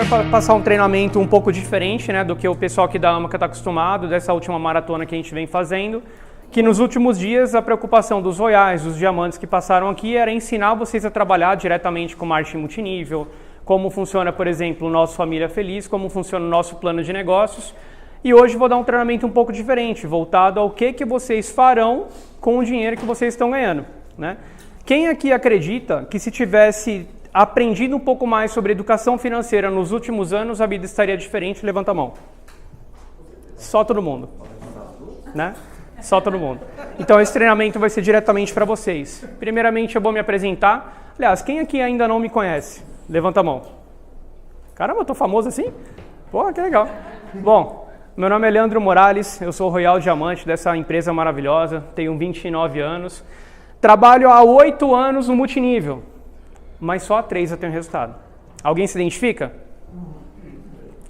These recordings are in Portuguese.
vai passar um treinamento um pouco diferente, né, do que o pessoal aqui da AMACA está acostumado, dessa última maratona que a gente vem fazendo, que nos últimos dias a preocupação dos royais, dos diamantes que passaram aqui era ensinar vocês a trabalhar diretamente com marketing multinível, como funciona, por exemplo, o nosso Família Feliz, como funciona o nosso plano de negócios. E hoje vou dar um treinamento um pouco diferente, voltado ao que vocês farão com o dinheiro que vocês estão ganhando, né? Quem aqui acredita que se tivesse aprendido um pouco mais sobre educação financeira nos últimos anos, a vida estaria diferente? Levanta a mão. Só todo mundo, né? Só todo mundo. Então esse treinamento vai ser diretamente para vocês. Primeiramente eu vou me apresentar. Aliás, quem aqui ainda não me conhece? Levanta a mão. Caramba, eu tô famoso assim? Porra, que legal. Bom, meu nome é Leandro Morales, eu sou o Royal Diamante dessa empresa maravilhosa, tenho 29 anos. Trabalho há 8 anos no multinível, mas só há 3 eu tenho resultado. Alguém se identifica?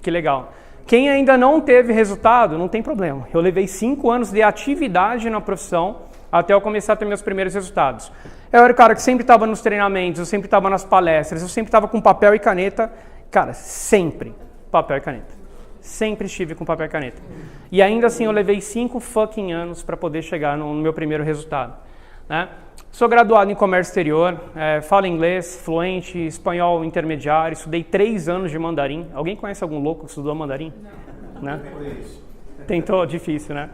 Que legal. Quem ainda não teve resultado, não tem problema. Eu levei 5 anos de atividade na profissão até eu começar a ter meus primeiros resultados. Eu era o cara que sempre estava nos treinamentos, eu sempre estava nas palestras, eu sempre estava com papel e caneta. Cara, sempre papel e caneta. Sempre estive com papel e caneta. E ainda assim eu levei 5 fucking anos para poder chegar no meu primeiro resultado, né? Sou graduado em comércio exterior, falo inglês, fluente, espanhol intermediário, estudei 3 anos de mandarim. Alguém conhece algum louco que estudou mandarim? Não. Né? Tentou, difícil, né?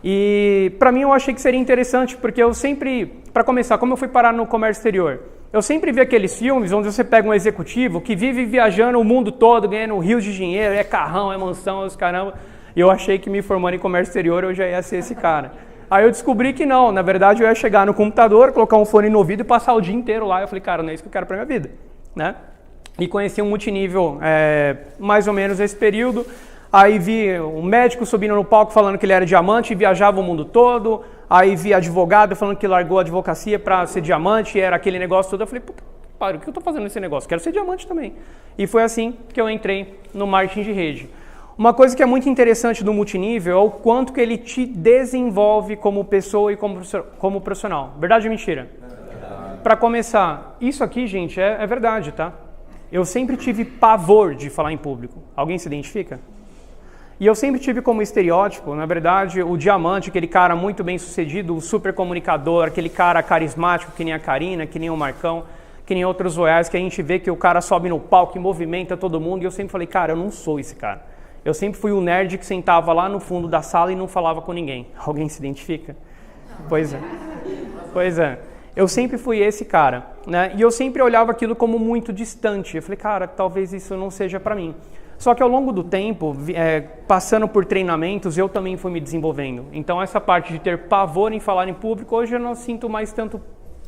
E para mim eu achei que seria interessante, porque eu sempre, para começar, como eu fui parar no comércio exterior, eu sempre vi aqueles filmes onde você pega um executivo que vive viajando o mundo todo, ganhando rios de dinheiro, é carrão, é mansão, os caramba. E eu achei que me formando em comércio exterior eu já ia ser esse cara. Aí eu descobri que não, na verdade eu ia chegar no computador, colocar um fone no ouvido e passar o dia inteiro lá. Eu falei, cara, não é isso que eu quero pra minha vida, né? E conheci um multinível mais ou menos nesse período. Aí vi um médico subindo no palco falando que ele era diamante e viajava o mundo todo. Aí vi advogado falando que largou a advocacia para ser diamante e era aquele negócio todo. Eu falei, puta, para, o que eu tô fazendo nesse negócio? Quero ser diamante também. E foi assim que eu entrei no marketing de rede. Uma coisa que é muito interessante do multinível é o quanto que ele te desenvolve como pessoa e como profissional. Verdade ou mentira? Para começar, isso aqui, gente, é verdade, tá? Eu sempre tive pavor de falar em público. Alguém se identifica? E eu sempre tive como estereótipo, na verdade, o diamante, aquele cara muito bem sucedido, o super comunicador, aquele cara carismático que nem a Karina, que nem o Marcão, que nem outros royais, que a gente vê que o cara sobe no palco e movimenta todo mundo. E eu sempre falei, cara, eu não sou esse cara. Eu sempre fui o nerd que sentava lá no fundo da sala e não falava com ninguém. Alguém se identifica? Pois é. Pois é. Eu sempre fui esse cara, né? E eu sempre olhava aquilo como muito distante. Eu falei, cara, talvez isso não seja para mim. Só que ao longo do tempo, passando por treinamentos, eu também fui me desenvolvendo. Então essa parte de ter pavor em falar em público, hoje eu não sinto mais tanto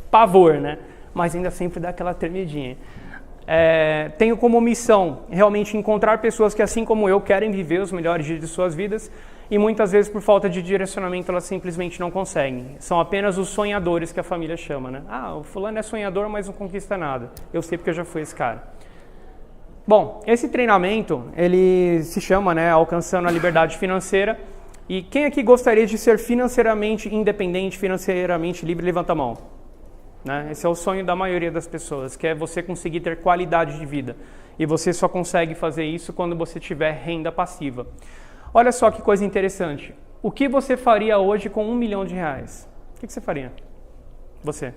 pavor, né? Mas ainda sempre dá aquela tremidinha. Tenho como missão realmente encontrar pessoas que, assim como eu, querem viver os melhores dias de suas vidas e muitas vezes por falta de direcionamento elas simplesmente não conseguem. São apenas os sonhadores que a família chama, né? Ah, o fulano é sonhador, mas não conquista nada. Eu sei porque eu já fui esse cara. Bom, esse treinamento, ele se chama, né, Alcançando a Liberdade Financeira. E quem aqui gostaria de ser financeiramente independente, financeiramente livre, levanta a mão. Né? Esse é o sonho da maioria das pessoas, que é você conseguir ter qualidade de vida. E você só consegue fazer isso quando você tiver renda passiva. Olha só que coisa interessante. O que você faria hoje com R$1 milhão? O que você faria? Você?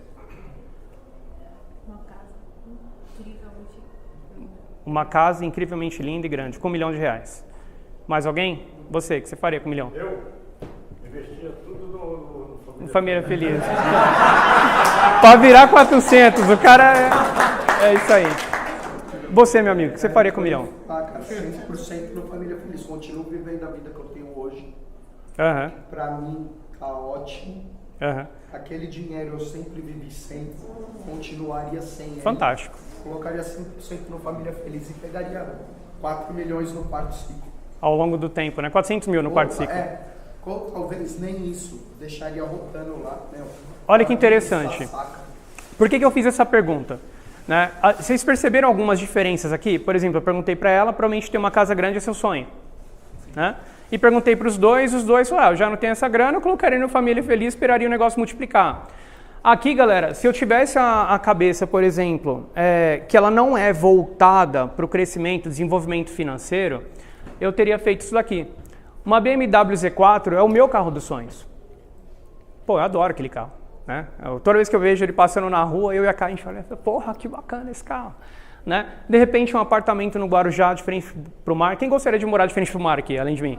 Uma casa incrivelmente linda e grande, com R$1 milhão. Mais alguém? Você, o que você faria com R$1 milhão? Eu investia tudo no Família Feliz. Para virar 400, o cara é isso aí. Você, meu amigo, o que você faria com R$1 milhão? Ah, cara, 100% no Família Feliz. Continuo vivendo a vida que eu tenho hoje. Pra mim, tá ótimo. Aquele dinheiro eu sempre vivi sem, continuaria sem. Fantástico. Colocaria 100% no Família Feliz e pegaria 4 milhões no quarto ciclo. Ao longo do tempo, né? 400 mil no quarto ciclo. Talvez nem isso. Deixaria rotando lá. Né? Olha que interessante. Por que eu fiz essa pergunta? Né? Vocês perceberam algumas diferenças aqui? Por exemplo, eu perguntei para ela, provavelmente ter uma casa grande é seu sonho. Né? E perguntei para os dois falaram, eu já não tenho essa grana, eu colocaria no Família Feliz e esperaria o negócio multiplicar. Aqui, galera, se eu tivesse a cabeça, por exemplo, que ela não é voltada para o crescimento, desenvolvimento financeiro, eu teria feito isso daqui. Uma BMW Z4 é o meu carro dos sonhos. Pô, eu adoro aquele carro, né? Toda vez que eu vejo ele passando na rua, eu e a Karen, a gente fala, porra, que bacana esse carro. Né? De repente, um apartamento no Guarujá, de frente para o mar. Quem gostaria de morar de frente para o mar aqui, além de mim?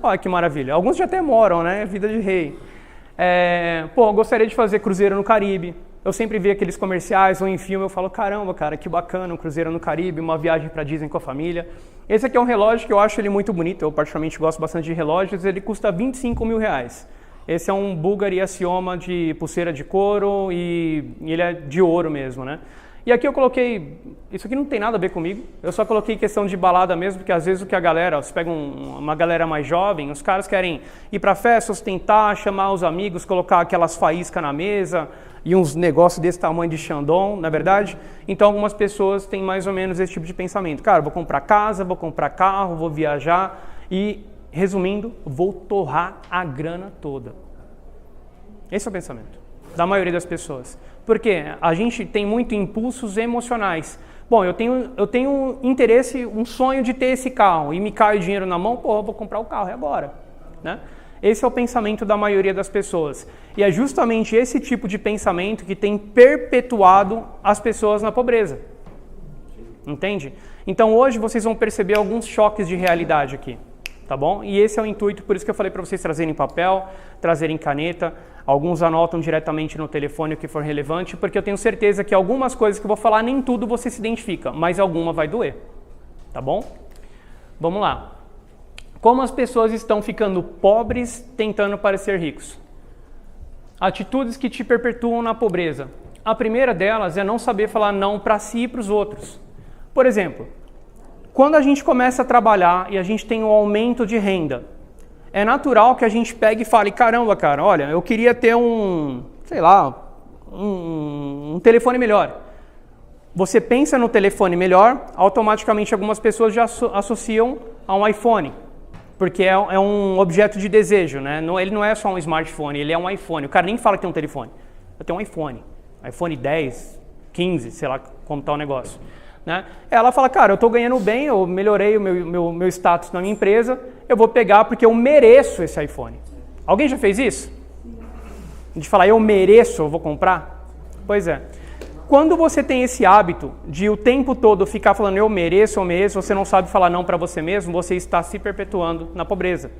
Olha que maravilha. Alguns já até moram, né? Vida de rei. Eu gostaria de fazer cruzeiro no Caribe. Eu sempre vi aqueles comerciais ou em filme, eu falo, caramba, cara, que bacana, um cruzeiro no Caribe, uma viagem para Disney com a família. Esse aqui é um relógio que eu acho ele muito bonito, eu particularmente gosto bastante de relógios, ele custa 25 mil reais. Esse é um Bulgari Assioma de pulseira de couro e ele é de ouro mesmo, né? E aqui eu coloquei, isso aqui não tem nada a ver comigo, eu só coloquei questão de balada mesmo, porque às vezes o que a galera, você pega uma galera mais jovem, os caras querem ir pra festa, ostentar, chamar os amigos, colocar aquelas faíscas na mesa e uns negócios desse tamanho de Xandão, na verdade. Então algumas pessoas têm mais ou menos esse tipo de pensamento. Cara, vou comprar casa, vou comprar carro, vou viajar e, resumindo, vou torrar a grana toda. Esse é o pensamento da maioria das pessoas. Porque a gente tem muito impulsos emocionais. Bom, eu tenho um interesse, um sonho de ter esse carro e me cai o dinheiro na mão, pô, eu vou comprar o carro, é agora. Né? Esse é o pensamento da maioria das pessoas. E é justamente esse tipo de pensamento que tem perpetuado as pessoas na pobreza. Entende? Então hoje vocês vão perceber alguns choques de realidade aqui. Tá bom? E esse é o intuito, por isso que eu falei para vocês trazerem papel, trazerem caneta. Alguns anotam diretamente no telefone o que for relevante, porque eu tenho certeza que algumas coisas que eu vou falar, nem tudo você se identifica, mas alguma vai doer. Tá bom? Vamos lá. Como as pessoas estão ficando pobres tentando parecer ricos? Atitudes que te perpetuam na pobreza. A primeira delas é não saber falar não para si e para os outros. Por exemplo, quando a gente começa a trabalhar e a gente tem um aumento de renda, é natural que a gente pegue e fale, caramba, cara, olha, eu queria ter um telefone melhor. Você pensa no telefone melhor, automaticamente algumas pessoas já associam a um iPhone, porque é um objeto de desejo, né? Ele não é só um smartphone, ele é um iPhone. O cara nem fala que tem um telefone, eu tenho um iPhone 10, 15, sei lá como está o negócio. Né? Ela fala, cara, eu estou ganhando bem, eu melhorei o meu status na minha empresa, eu vou pegar porque eu mereço esse iPhone. Alguém já fez isso? De falar, eu mereço, eu vou comprar? Pois é. Quando você tem esse hábito de o tempo todo ficar falando eu mereço, você não sabe falar não para você mesmo, você está se perpetuando na pobreza.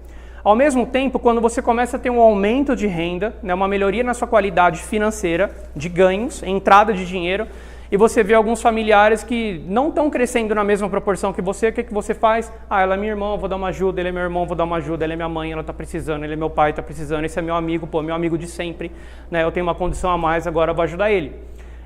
Ao mesmo tempo, quando você começa a ter um aumento de renda, né, uma melhoria na sua qualidade financeira, de ganhos, entrada de dinheiro, e você vê alguns familiares que não estão crescendo na mesma proporção que você, o que você faz? Ah, ela é minha irmã, eu vou dar uma ajuda, ele é meu irmão, eu vou dar uma ajuda, ela é minha mãe, ela está precisando, ele é meu pai, está precisando, esse é meu amigo, meu amigo de sempre, né? Eu tenho uma condição a mais, agora eu vou ajudar ele.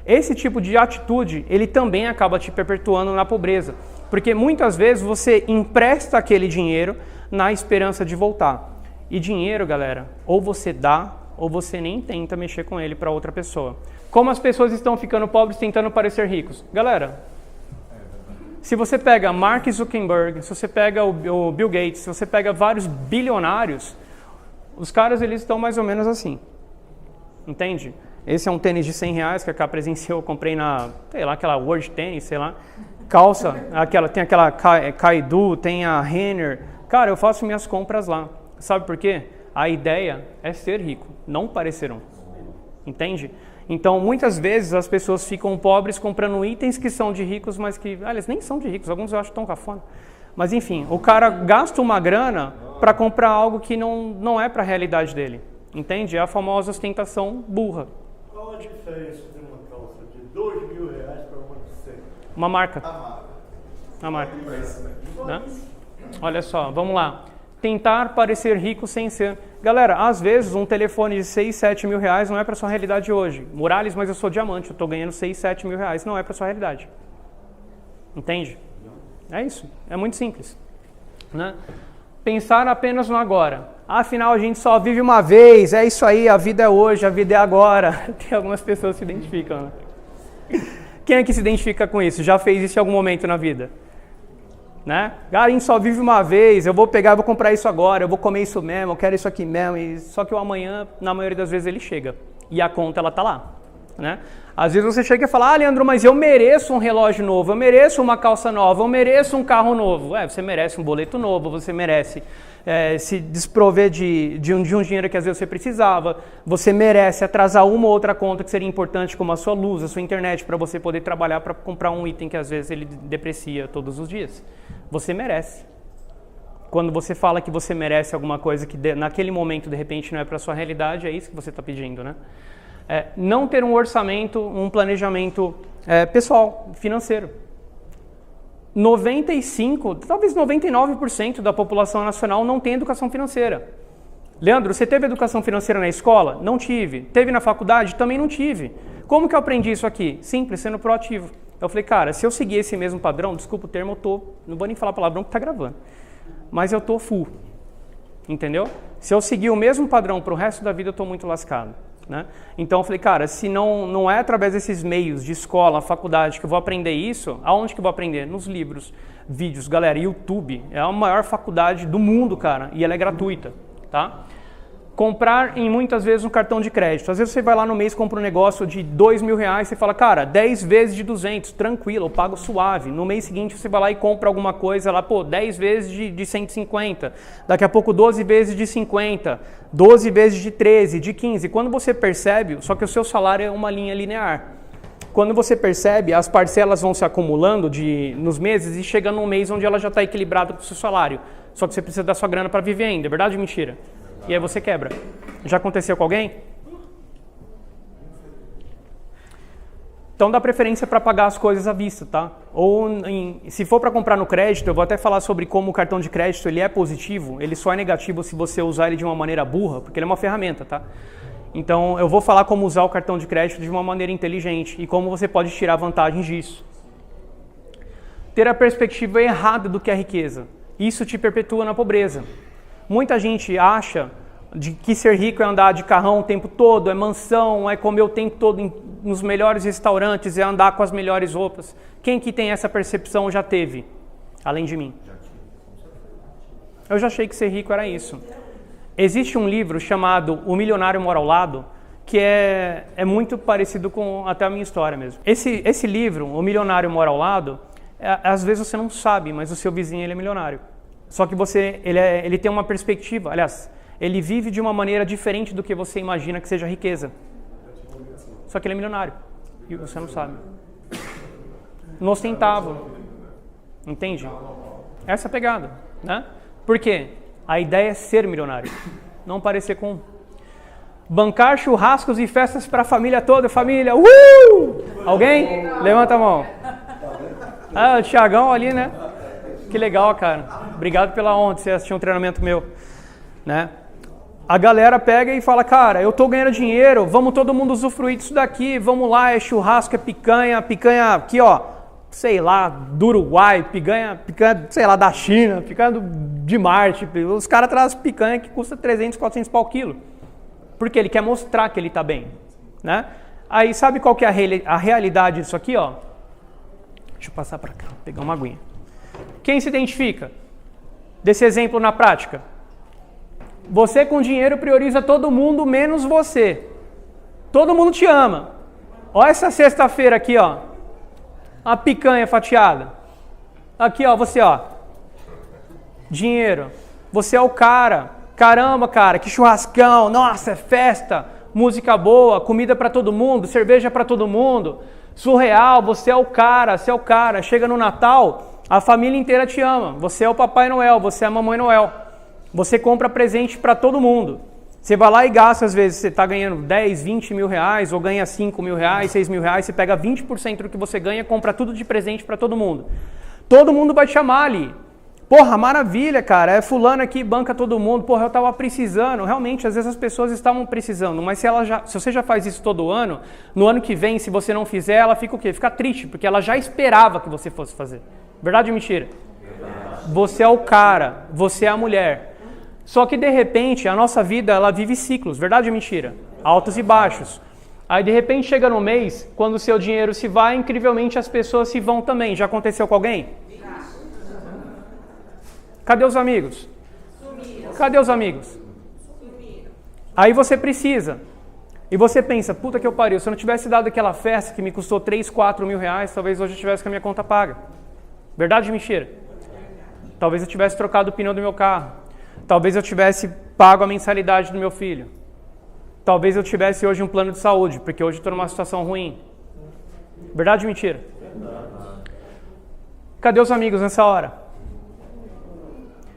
Esse tipo de atitude, ele também acaba te perpetuando na pobreza, porque muitas vezes você empresta aquele dinheiro na esperança de voltar. E dinheiro, galera, ou você dá, ou você nem tenta mexer com ele para outra pessoa. Como as pessoas estão ficando pobres tentando parecer ricos? Galera, se você pega Mark Zuckerberg, se você pega o Bill Gates, se você pega vários bilionários, os caras eles estão mais ou menos assim. Entende? Esse é um tênis de 100 reais que a Cá presenciou, eu comprei aquela World Tennis, sei lá. Calça, tem aquela Kaidu, tem a Renner. Cara, eu faço minhas compras lá. Sabe por quê? A ideia é ser rico, não parecer um. Entende? Então, muitas vezes as pessoas ficam pobres comprando itens que são de ricos, mas que, eles nem são de ricos, alguns eu acho tão cafona. Mas enfim, o cara gasta uma grana para comprar algo que não é para a realidade dele. Entende? É a famosa ostentação burra. Qual a diferença de uma calça de R$2.000 para uma de 100? Uma marca. A marca. Né? Olha só, vamos lá. Tentar parecer rico sem ser. Galera, às vezes um telefone de 6, 7 mil reais não é para sua realidade hoje. Morales, mas eu sou diamante, eu estou ganhando 6, 7 mil reais. Não é para sua realidade. Entende? É isso. É muito simples. Né? Pensar apenas no agora. Afinal, a gente só vive uma vez. É isso aí, a vida é hoje, a vida é agora. Tem algumas pessoas que se identificam. Né? Quem é que se identifica com isso? Já fez isso em algum momento na vida? Né? A gente só vive uma vez, eu vou comprar isso agora, eu vou comer isso mesmo, eu quero isso aqui mesmo, só que o amanhã, na maioria das vezes, ele chega. e a conta ela tá lá, né? Às vezes você chega e fala, Leandro, mas eu mereço um relógio novo, eu mereço uma calça nova, eu mereço um carro novo. Você merece um boleto novo, você merece se desprover de um dinheiro que às vezes você precisava, você merece atrasar uma ou outra conta que seria importante, como a sua luz, a sua internet, para você poder trabalhar para comprar um item que às vezes ele deprecia todos os dias. Você merece. Quando você fala que você merece alguma coisa que naquele momento de repente não é para a sua realidade, é isso que você está pedindo, né? Não ter um orçamento, um planejamento pessoal, financeiro. 95%, talvez 99% da população nacional não tem educação financeira. Leandro, você teve educação financeira na escola? Não tive. Teve na faculdade? Também não tive. Como que eu aprendi isso aqui? Simples, sendo proativo. Eu falei, cara, se eu seguir esse mesmo padrão, desculpa o termo, não vou nem falar palavrão que tá gravando, mas eu tô full, entendeu? Se eu seguir o mesmo padrão para o resto da vida, eu tô muito lascado. Né? Então eu falei, cara, se não é através desses meios de escola, faculdade que eu vou aprender isso, aonde que eu vou aprender? Nos livros, vídeos, galera, YouTube é a maior faculdade do mundo, cara, e ela é gratuita, tá? Comprar muitas vezes um cartão de crédito. Às vezes você vai lá no mês, compra um negócio de R$2.000, você fala, cara, 10 vezes de 200, tranquilo, eu pago suave. No mês seguinte você vai lá e compra alguma coisa lá, 10 vezes de 150. Daqui a pouco 12 vezes de 50, 12 vezes de 13, de 15. Quando você percebe, só que o seu salário é uma linha linear. Quando você percebe, as parcelas vão se acumulando nos meses e chega num mês onde ela já está equilibrada com o seu salário. Só que você precisa da sua grana para viver ainda, é verdade ou mentira? E aí você quebra. Já aconteceu com alguém? Então dá preferência para pagar as coisas à vista, tá? Ou se for para comprar no crédito, eu vou até falar sobre como o cartão de crédito ele é positivo, ele só é negativo se você usar ele de uma maneira burra, porque ele é uma ferramenta, tá? Então eu vou falar como usar o cartão de crédito de uma maneira inteligente e como você pode tirar vantagens disso. Ter a perspectiva errada do que é riqueza. Isso te perpetua na pobreza. Muita gente acha que ser rico é andar de carrão o tempo todo, é mansão, é comer o tempo todo nos melhores restaurantes, é andar com as melhores roupas. Quem que tem essa percepção já teve, além de mim? Eu já achei que ser rico era isso. Existe um livro chamado O Milionário Mora ao Lado, que é muito parecido com até a minha história mesmo. Esse livro, O Milionário Mora ao Lado, às vezes você não sabe, mas o seu vizinho ele é milionário. Só que ele tem uma perspectiva, aliás, ele vive de uma maneira diferente do que você imagina que seja riqueza. Só que ele é milionário e você não sabe. Inostentável. Entende? Essa é a pegada, né? Por quê? A ideia é ser milionário, não parecer com bancar churrascos e festas para a família toda, família, Alguém? Levanta a mão. O Thiagão ali, né? Que legal, cara. Obrigado pela honra de você assistir um treinamento meu, né? A galera pega e fala, cara, eu tô ganhando dinheiro, vamos todo mundo usufruir disso daqui, vamos lá, é churrasco, é picanha aqui, ó, sei lá, do Uruguai, picanha, sei lá, da China, picanha de Marte. Os caras trazem picanha que custa 300, 400 pau o quilo. Porque ele quer mostrar que ele tá bem, né? Aí sabe qual que é a realidade disso aqui, ó? Deixa eu passar para cá, pegar uma aguinha. Quem se identifica desse exemplo na prática? Você com dinheiro prioriza todo mundo menos você. Todo mundo te ama. Olha essa sexta-feira aqui, ó. Uma picanha fatiada. Aqui, ó, você, ó. Dinheiro. Você é o cara. Caramba, cara, que churrascão. Nossa, é festa. Música boa, comida para todo mundo, cerveja para todo mundo. Surreal, você é o cara, você é o cara. Chega no Natal, a família inteira te ama. Você é o Papai Noel, você é a Mamãe Noel. Você compra presente para todo mundo. Você vai lá e gasta, às vezes, você está ganhando 10, 20 mil reais, ou ganha 5 mil reais, 6 mil reais, você pega 20% do que você ganha, compra tudo de presente para todo mundo. Todo mundo vai te chamar ali. Porra, maravilha, cara, é fulano aqui, banca todo mundo. Porra, eu estava precisando. Realmente, às vezes as pessoas estavam precisando, mas se você já faz isso todo ano, no ano que vem, se você não fizer, ela fica o quê? Fica triste, porque ela já esperava que você fosse fazer. Verdade ou mentira? Verdade. Você é o cara, você é a mulher. Só que de repente a nossa vida ela vive ciclos, verdade ou mentira? Altos e baixos. Aí de repente chega no mês, quando o seu dinheiro se vai, incrivelmente as pessoas se vão também. Já aconteceu com alguém? Cadê os amigos? Cadê os amigos? Aí você precisa E você pensa, puta que eu pariu, se eu não tivesse dado aquela festa que me custou 3, 4 mil reais, talvez hoje eu tivesse com a minha conta paga. Verdade ou mentira? Talvez eu tivesse trocado o pneu do meu carro. Talvez eu tivesse pago a mensalidade do meu filho. Talvez eu tivesse hoje um plano de saúde, porque hoje eu estou numa situação ruim. Verdade ou mentira? Cadê os amigos nessa hora?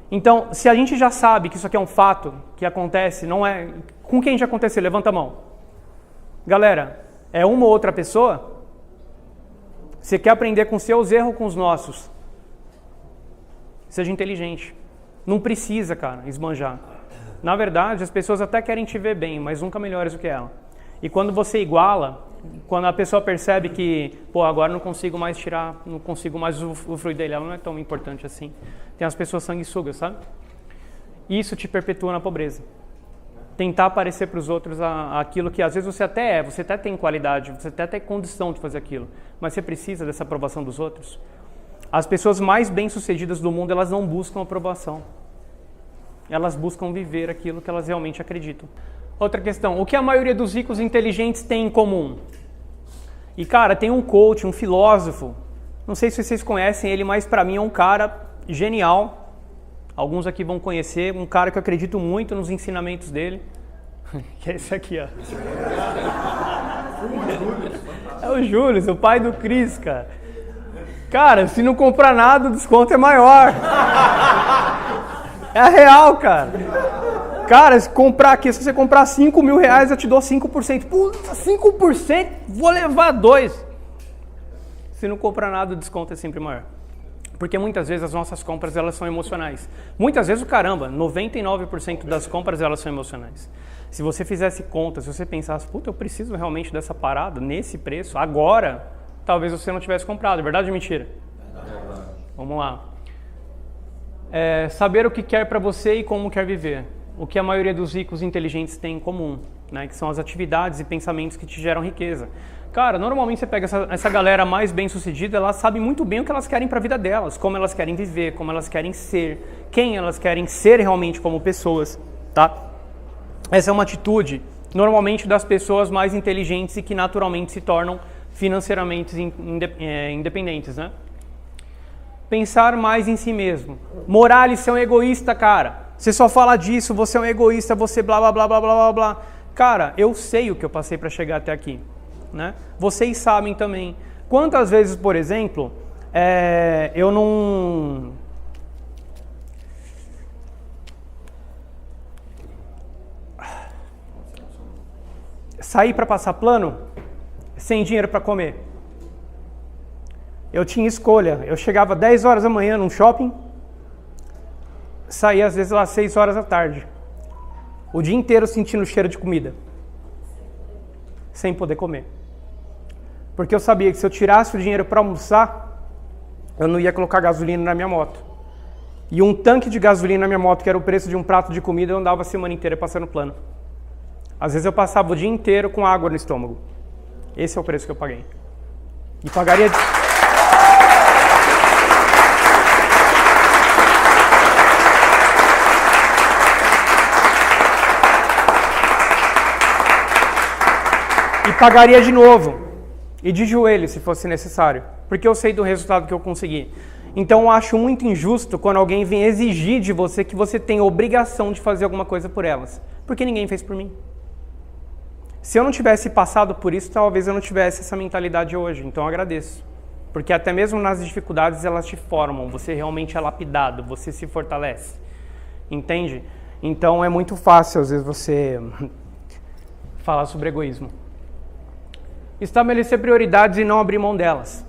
Então, se a gente já sabe que isso aqui é um fato, que acontece, não é... Com quem já aconteceu? Levanta a mão. Galera, é uma ou outra pessoa? Você quer aprender com seus erros ou com os nossos? Seja inteligente. Não precisa, cara, esbanjar. Na verdade, as pessoas até querem te ver bem, mas nunca melhores do que ela. E quando você iguala, quando a pessoa percebe que, pô, agora não consigo mais tirar, não consigo mais usufruir dele, ela não é tão importante assim. Tem as pessoas sanguessugas, sabe? Isso te perpetua na pobreza. Tentar parecer para os outros aquilo que às vezes você até tem qualidade, você até tem condição de fazer aquilo, mas você precisa dessa aprovação dos outros. As pessoas mais bem-sucedidas do mundo, elas não buscam aprovação. Elas buscam viver aquilo que elas realmente acreditam. Outra questão, o que a maioria dos ricos inteligentes tem em comum? E cara, tem um coach, um filósofo, não sei se vocês conhecem ele, mas para mim é um cara genial. Alguns aqui vão conhecer, um cara que eu acredito muito nos ensinamentos dele. Que é esse aqui, ó. É o Júlio, o pai do Cris, cara. Cara, se não comprar nada, o desconto é maior. É real, cara. Cara, se você comprar 5 mil reais, eu te dou 5%. Puta, 5%? Vou levar 2. Se não comprar nada, o desconto é sempre maior. Porque muitas vezes as nossas compras, elas são emocionais. Muitas vezes, 99% das compras, elas são emocionais. Se você fizesse conta, se você pensasse, puta, eu preciso realmente dessa parada, nesse preço, agora, talvez você não tivesse comprado. Verdade ou mentira? Verdade. Vamos lá. Saber o que quer para você e como quer viver. O que a maioria dos ricos inteligentes tem em comum, né? Que são as atividades e pensamentos que te geram riqueza. Cara, normalmente você pega essa galera mais bem-sucedida, elas sabem muito bem o que elas querem para a vida delas, como elas querem viver, como elas querem ser, quem elas querem ser realmente como pessoas, tá? Essa é uma atitude, normalmente, das pessoas mais inteligentes e que naturalmente se tornam financeiramente independentes, né? Pensar mais em si mesmo. Morales, você é um egoísta, cara. Você só fala disso, você é um egoísta, você blá, blá, blá, blá, blá, blá, blá. Cara, eu sei o que eu passei para chegar até aqui. Né? Vocês sabem também. Quantas vezes, por exemplo, eu não... saí para passar plano sem dinheiro para comer. Eu tinha escolha. Eu chegava 10 horas da manhã num shopping, saía às vezes lá 6 horas da tarde. O dia inteiro sentindo o cheiro de comida, sem poder comer. Porque eu sabia que se eu tirasse o dinheiro para almoçar, eu não ia colocar gasolina na minha moto. E um tanque de gasolina na minha moto, que era o preço de um prato de comida, eu andava a semana inteira passando plano. Às vezes eu passava o dia inteiro com água no estômago. Esse é o preço que eu paguei. E pagaria... E pagaria de novo. E de joelho, se fosse necessário. Porque eu sei do resultado que eu consegui. Então eu acho muito injusto quando alguém vem exigir de você que você tem a obrigação de fazer alguma coisa por elas. Porque ninguém fez por mim. Se eu não tivesse passado por isso, talvez eu não tivesse essa mentalidade hoje. Então eu agradeço. Porque até mesmo nas dificuldades elas te formam. Você realmente é lapidado, você se fortalece. Entende? Então é muito fácil às vezes você falar sobre egoísmo. Estabelecer prioridades e não abrir mão delas.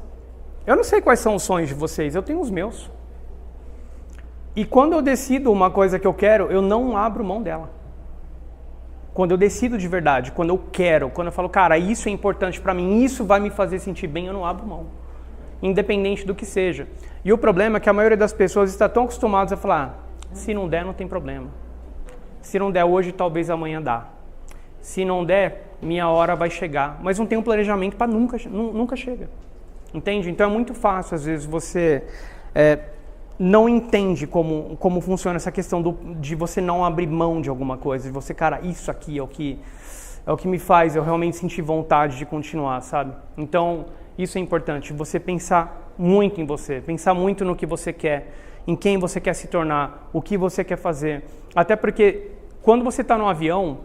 Eu não sei quais são os sonhos de vocês, eu tenho os meus. E quando eu decido uma coisa que eu quero, eu não abro mão dela. Quando eu decido de verdade, quando eu quero, quando eu falo, cara, isso é importante para mim, isso vai me fazer sentir bem, eu não abro mão. Independente do que seja. E o problema é que a maioria das pessoas está tão acostumadas a falar, se não der, não tem problema. Se não der hoje, talvez amanhã dá. Se não der, minha hora vai chegar. Mas não tem um planejamento para nunca chega. Entende? Então é muito fácil, às vezes, você não entende como funciona essa questão de você não abrir mão de alguma coisa. De você, cara, isso aqui é o que é o que me faz eu realmente sentir vontade de continuar, sabe? Então, isso é importante, você pensar muito em você, pensar muito no que você quer, em quem você quer se tornar, o que você quer fazer. Até porque, quando você está no avião,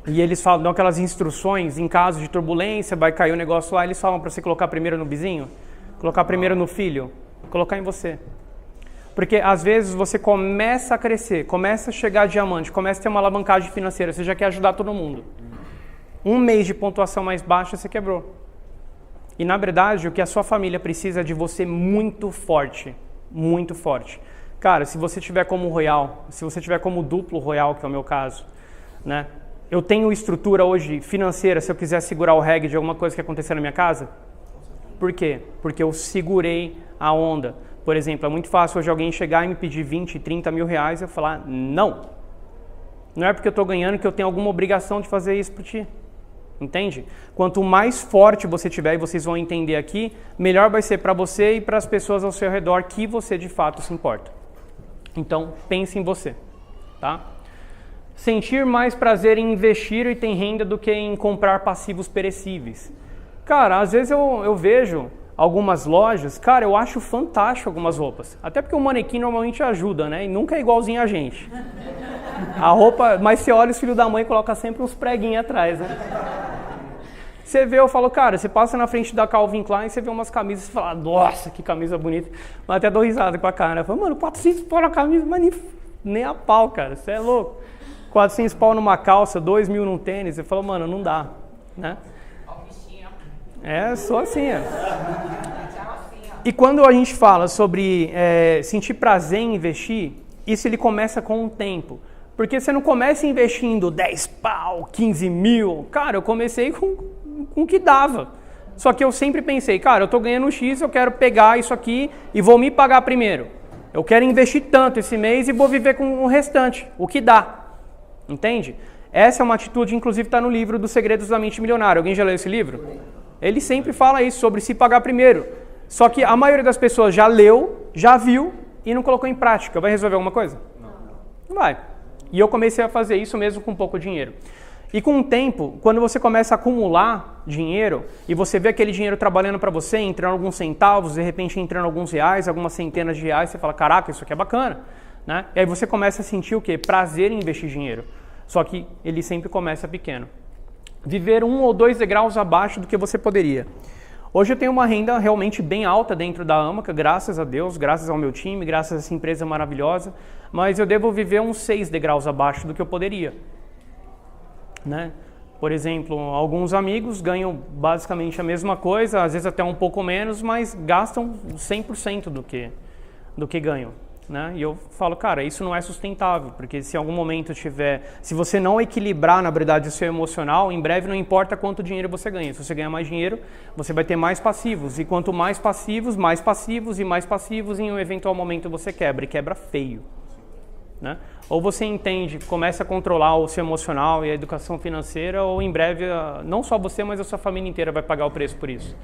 e eles falam, dão aquelas instruções, em caso de turbulência, vai cair o negócio lá, eles falam para você colocar primeiro no vizinho, colocar primeiro no filho, colocar em você. Porque às vezes você começa a crescer, começa a chegar a diamante, começa a ter uma alavancagem financeira, você já quer ajudar todo mundo. Um mês de pontuação mais baixa, você quebrou. E na verdade, o que a sua família precisa é de você muito forte, muito forte. Cara, se você tiver como Royal, se você tiver como duplo Royal, que é o meu caso, né? Eu tenho estrutura hoje financeira, se eu quiser segurar o reggae de alguma coisa que acontecer na minha casa. Por quê? Porque eu segurei a onda. Por exemplo, é muito fácil hoje alguém chegar e me pedir 20, 30 mil reais e eu falar, não. Não é porque eu estou ganhando que eu tenho alguma obrigação de fazer isso por ti. Entende? Quanto mais forte você tiver, e vocês vão entender aqui, melhor vai ser para você e para as pessoas ao seu redor que você de fato se importa. Então, pense em você, tá? Sentir mais prazer em investir e ter renda do que em comprar passivos perecíveis. Cara, às vezes eu vejo algumas lojas, cara, eu acho fantástico algumas roupas. Até porque o manequim normalmente ajuda, né? E nunca é igualzinho a gente. A roupa, mas você olha os filhos da mãe e coloca sempre uns preguinhos atrás, né? Você vê, eu falo, cara, você passa na frente da Calvin Klein, você vê umas camisas e fala, nossa, que camisa bonita. Mas até dou risada com a cara. Eu falo, mano, 400 pau na camisa, mas nem a pau, cara, você é louco. 400 pau numa calça, 2 mil num tênis. Eu falo, mano, não dá, né? É, só assim, ó. E quando a gente fala sobre sentir prazer em investir, isso ele começa com o tempo. Porque você não começa investindo 10 pau, 15 mil. Cara, eu comecei com o que dava. Só que eu sempre pensei, cara, eu tô ganhando X, eu quero pegar isso aqui e vou me pagar primeiro. Eu quero investir tanto esse mês e vou viver com o restante, o que dá. Entende? Essa é uma atitude, inclusive está no livro dos Segredos da Mente Milionária. Alguém já leu esse livro? Ele sempre fala isso, sobre se pagar primeiro. Só que a maioria das pessoas já leu, já viu e não colocou em prática. Vai resolver alguma coisa? Não vai. E eu comecei a fazer isso mesmo com pouco dinheiro. E com o tempo, quando você começa a acumular dinheiro e você vê aquele dinheiro trabalhando para você, entrando alguns centavos, de repente entrando alguns reais, algumas centenas de reais, você fala, caraca, isso aqui é bacana. Né? E aí você começa a sentir o quê? Prazer em investir dinheiro. Só que ele sempre começa pequeno. Viver 1 ou 2 degraus abaixo do que você poderia. Hoje eu tenho uma renda realmente bem alta dentro da Amaca, graças a Deus, graças ao meu time, graças a essa empresa maravilhosa, mas eu devo viver uns 6 degraus abaixo do que eu poderia. Né? Por exemplo, alguns amigos ganham basicamente a mesma coisa, às vezes até um pouco menos, mas gastam 100% do que ganham. Né? E eu falo, cara, isso não é sustentável, porque se em algum momento se você não equilibrar, na verdade, o seu emocional, em breve não importa quanto dinheiro você ganha. Se você ganhar mais dinheiro, você vai ter mais passivos. E quanto mais passivos e mais passivos, em um eventual momento você quebra, e quebra feio. Né? Ou você entende, começa a controlar o seu emocional e a educação financeira, ou em breve, não só você, mas a sua família inteira vai pagar o preço por isso.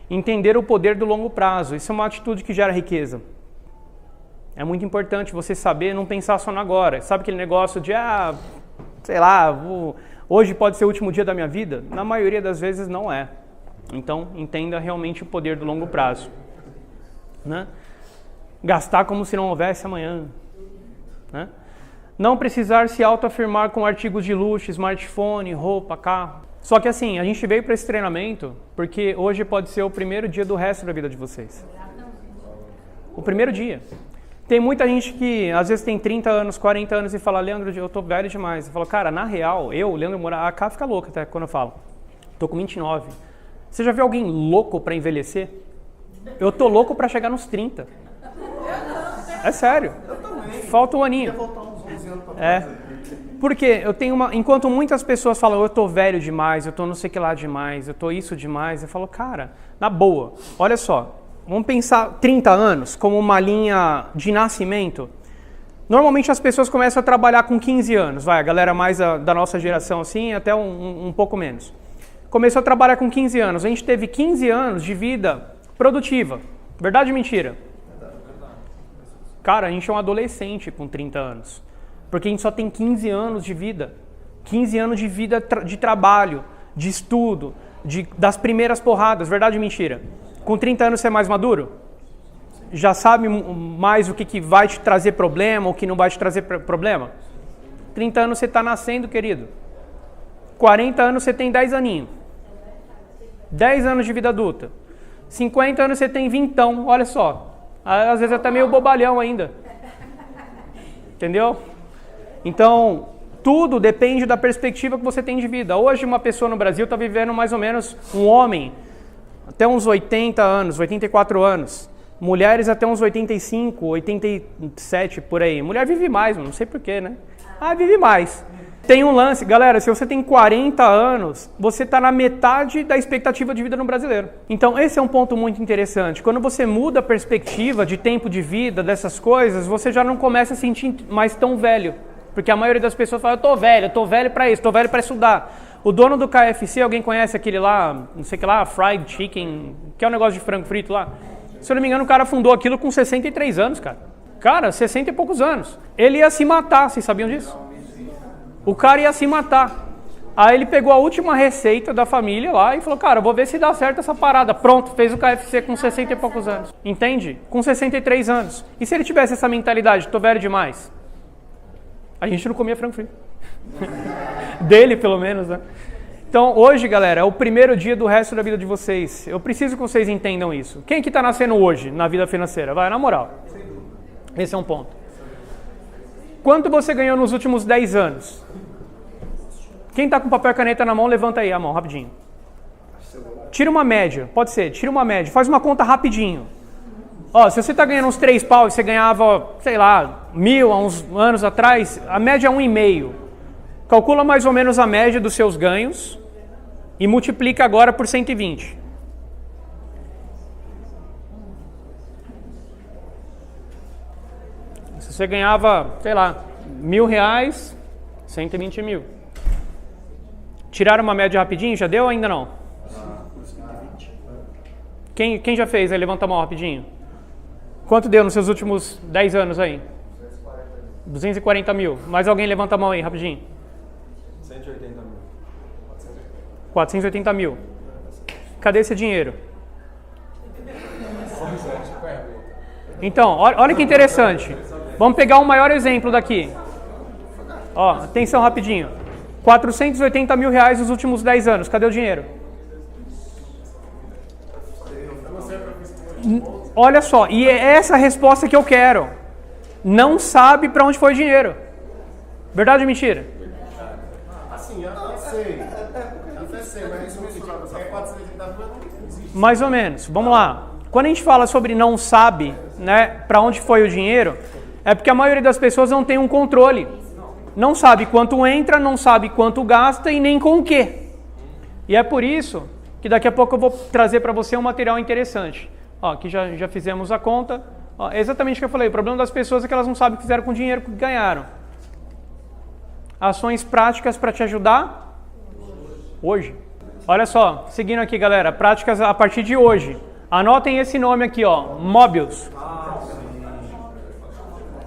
Entender o poder do longo prazo, isso é uma atitude que gera riqueza. É muito importante você saber não pensar só no agora. Sabe aquele negócio de, sei lá, hoje pode ser o último dia da minha vida? Na maioria das vezes não é. Então, entenda realmente o poder do longo prazo. Né? Gastar como se não houvesse amanhã. Né? Não precisar se autoafirmar com artigos de luxo, smartphone, roupa, carro. Só que assim, a gente veio para esse treinamento porque hoje pode ser o primeiro dia do resto da vida de vocês. O primeiro dia. Tem muita gente que às vezes tem 30 anos, 40 anos e fala, Leandro, eu tô velho demais. Eu falo, cara, na real, Leandro Moura, a cara fica louca até quando eu falo. Tô com 29. Você já viu alguém louco para envelhecer? Eu tô louco para chegar nos 30. É sério. Falta um aninho. Porque eu tenho enquanto muitas pessoas falam, eu tô velho demais, eu tô não sei o que lá demais, eu tô isso demais, eu falo, cara, na boa, olha só. Vamos pensar 30 anos como uma linha de nascimento. Normalmente as pessoas começam a trabalhar com 15 anos. A galera mais da nossa geração assim, até um pouco menos. Começou a trabalhar com 15 anos. A gente teve 15 anos de vida produtiva. Verdade ou mentira? Cara, a gente é um adolescente com 30 anos. Porque a gente só tem 15 anos de vida. 15 anos de vida de trabalho, de estudo, das primeiras porradas, verdade ou mentira? Com 30 anos você é mais maduro? Já sabe mais o que vai te trazer problema, o que não vai te trazer problema? 30 anos você está nascendo, querido. 40 anos você tem 10 aninhos. 10 anos de vida adulta. 50 anos você tem 20, olha só. Às vezes até meio bobalhão ainda. Entendeu? Então, tudo depende da perspectiva que você tem de vida. Hoje uma pessoa no Brasil está vivendo mais ou menos, um homem, até uns 80 anos, 84 anos. Mulheres até uns 85, 87, por aí. Mulher vive mais, não sei porquê, né? Vive mais. Tem um lance, galera, se você tem 40 anos, você está na metade da expectativa de vida no brasileiro. Então, esse é um ponto muito interessante. Quando você muda a perspectiva de tempo de vida, dessas coisas, você já não começa a sentir mais tão velho. Porque a maioria das pessoas fala, eu tô velho para isso, tô velho para estudar. O dono do KFC, alguém conhece aquele lá, não sei o que lá, fried chicken, que é um negócio de frango frito lá? Se eu não me engano, o cara fundou aquilo com 63 anos, cara. Cara, 60 e poucos anos. Ele ia se matar, vocês sabiam disso? O cara ia se matar. Aí ele pegou a última receita da família lá e falou, cara, vou ver se dá certo essa parada. Pronto, fez o KFC com 60 e poucos anos. Entende? Com 63 anos. E se ele tivesse essa mentalidade, tô velho demais? A gente não comia frango frito. Dele, pelo menos, né? Então, hoje, galera, é o primeiro dia do resto da vida de vocês. Eu preciso que vocês entendam isso. Quem que tá nascendo hoje na vida financeira? Vai, na moral. Esse é um ponto. Quanto você ganhou nos últimos 10 anos? Quem tá com papel e caneta na mão, levanta aí a mão, rapidinho. Tira uma média, pode ser, tira uma média. Faz uma conta rapidinho. Ó, se você tá ganhando uns 3 pau e você ganhava, sei lá, 1.000 há uns anos atrás, a média é 1,5. Calcula mais ou menos a média dos seus ganhos e multiplica agora por 120. Se você ganhava, sei lá, R$1.000, 120 mil. Tiraram uma média rapidinho? Já deu ou ainda não? Quem já fez aí? Levanta a mão rapidinho. Quanto deu nos seus últimos 10 anos aí? 240 mil. Mais alguém levanta a mão aí, rapidinho. 180 mil. 480 mil. Cadê esse dinheiro? Então, olha que interessante. Vamos pegar o maior exemplo daqui. Ó, atenção rapidinho. 480 mil reais nos últimos 10 anos. Cadê o dinheiro? Olha só, e é essa a resposta que eu quero. Não sabe para onde foi o dinheiro. Verdade ou mentira? Assim, até sei, mas é 480 mil não existe. Mais ou menos. Vamos lá. Quando a gente fala sobre não sabe, né, para onde foi o dinheiro, é porque a maioria das pessoas não tem um controle. Não sabe quanto entra, não sabe quanto gasta e nem com o quê. E é por isso que daqui a pouco eu vou trazer para você um material interessante. Ó, aqui já fizemos a conta. Ó, é exatamente o que eu falei. O problema das pessoas é que elas não sabem o que fizeram com o dinheiro que ganharam. Ações práticas para te ajudar hoje. Olha só, seguindo aqui, galera. Práticas a partir de hoje. Anotem esse nome aqui, ó. Mobius.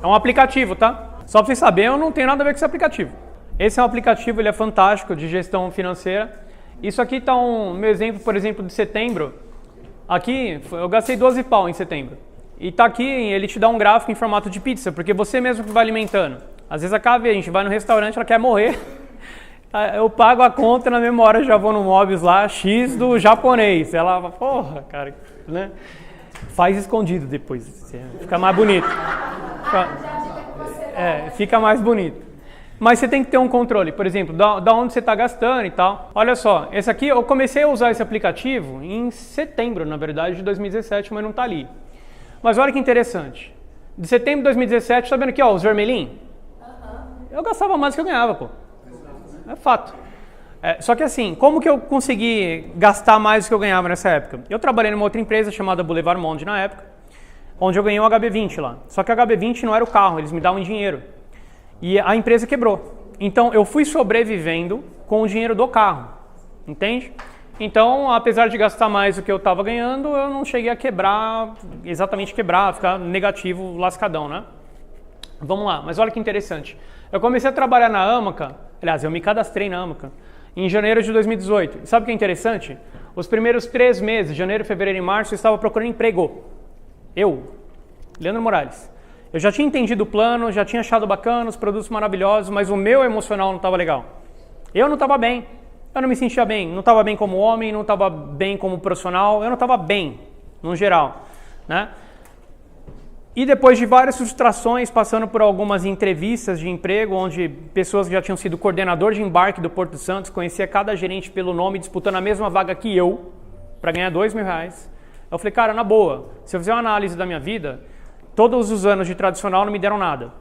É um aplicativo, tá? Só para vocês saberem, eu não tenho nada a ver com esse aplicativo. Esse é um aplicativo, ele é fantástico, de gestão financeira. Isso aqui está meu exemplo, por exemplo, de setembro. Aqui, eu gastei 12 pau em setembro. E tá aqui, ele te dá um gráfico em formato de pizza, porque você mesmo que vai alimentando. Às vezes a gente vai no restaurante, ela quer morrer. Eu pago a conta, na mesma hora já vou no Mobius lá, X do japonês. Ela fala, porra, cara, né? Faz escondido depois, fica mais bonito. Fica mais bonito. Mas você tem que ter um controle, por exemplo, da onde você está gastando e tal. Olha só, esse aqui, eu comecei a usar esse aplicativo em setembro, na verdade, de 2017, mas não está ali. Mas olha que interessante. De setembro de 2017, tá vendo aqui, ó, os vermelhinhos? Eu gastava mais do que eu ganhava, pô. É fato. Só que assim, como que eu consegui gastar mais do que eu ganhava nessa época? Eu trabalhei numa outra empresa chamada Boulevard Monde na época, onde eu ganhei um HB20 lá. Só que o HB20 não era o carro, eles me davam dinheiro. E a empresa quebrou. Então, eu fui sobrevivendo com o dinheiro do carro. Entende? Então, apesar de gastar mais do que eu estava ganhando, eu não cheguei a quebrar, exatamente quebrar, ficar negativo, lascadão, né? Vamos lá, mas olha que interessante. Eu comecei a trabalhar na Amaca, aliás, eu me cadastrei na Amaca, em janeiro de 2018. E sabe o que é interessante? Os primeiros 3 meses, janeiro, fevereiro e março, eu estava procurando emprego. Eu, Leandro Morales. Eu já tinha entendido o plano, já tinha achado bacana, os produtos maravilhosos, mas o meu emocional não estava legal. Eu não estava bem, eu não me sentia bem, não estava bem como homem, não estava bem como profissional, eu não estava bem, no geral, né? E depois de várias frustrações, passando por algumas entrevistas de emprego, onde pessoas que já tinham sido coordenador de embarque do Porto Santos, conhecia cada gerente pelo nome, disputando a mesma vaga que eu, para ganhar R$2.000, eu falei, cara, na boa, se eu fizer uma análise da minha vida, todos os anos de tradicional não me deram nada.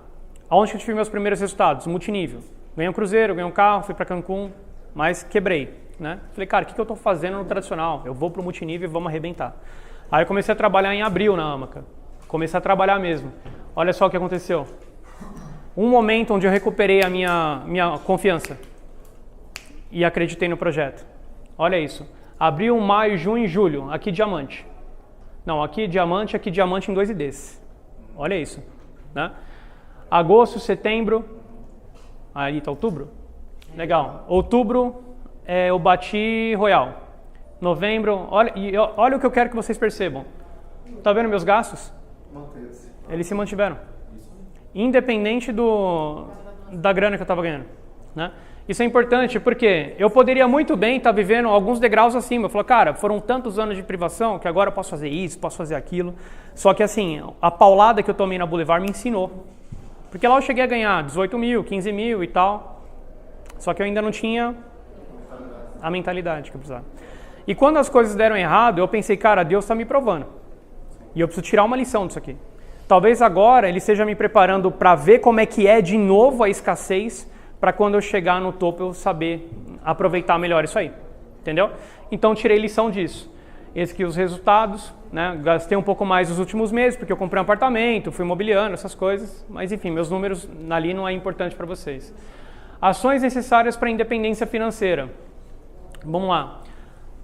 Aonde que eu tive meus primeiros resultados? Multinível. Ganhei um cruzeiro, ganhei um carro, fui para Cancún, mas quebrei, né? Falei, cara, o que eu estou fazendo no tradicional? Eu vou para o multinível e vamos arrebentar. Aí eu comecei a trabalhar em abril na Amaca. Comecei a trabalhar mesmo. Olha só o que aconteceu. Um momento onde eu recuperei a minha confiança e acreditei no projeto. Olha isso. Abril, maio, junho e julho. Aqui diamante. Não, aqui diamante em 2 IDs. Olha isso, né? Agosto, setembro, ali está outubro, legal. Outubro, eu bati Royal. Novembro, olha o que eu quero que vocês percebam. Tá vendo meus gastos? Manteve-se. Eles se mantiveram, independente da grana que eu estava ganhando, né? Isso é importante porque eu poderia muito bem estar vivendo alguns degraus acima. Eu falo, cara, foram tantos anos de privação que agora eu posso fazer isso, posso fazer aquilo. Só que assim, a paulada que eu tomei na Boulevard me ensinou. Porque lá eu cheguei a ganhar 18 mil, 15 mil e tal. Só que eu ainda não tinha a mentalidade que eu precisava. E quando as coisas deram errado, eu pensei, cara, Deus está me provando. E eu preciso tirar uma lição disso aqui. Talvez agora Ele esteja me preparando para ver como é que é de novo a escassez, para quando eu chegar no topo eu saber aproveitar melhor isso aí, entendeu? Então tirei lição disso. Esses aqui os resultados, né? Gastei um pouco mais nos últimos meses, porque eu comprei um apartamento, fui mobiliando, essas coisas, mas enfim, meus números ali não é importante para vocês. Ações necessárias para a independência financeira. Vamos lá.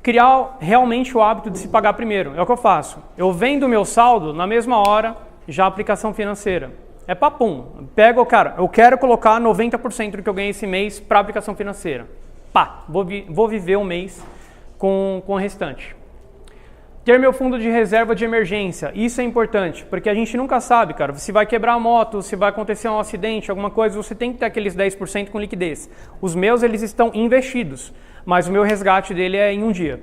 Criar realmente o hábito de se pagar primeiro, é o que eu faço. Eu vendo o meu saldo, na mesma hora, já a aplicação financeira. É papum. Pego, cara, eu quero colocar 90% do que eu ganhei esse mês para aplicação financeira. Pá, vou viver um mês com o restante. Ter meu fundo de reserva de emergência. Isso é importante, porque a gente nunca sabe, cara. Se vai quebrar a moto, se vai acontecer um acidente, alguma coisa, você tem que ter aqueles 10% com liquidez. Os meus, eles estão investidos, mas o meu resgate dele é em um dia,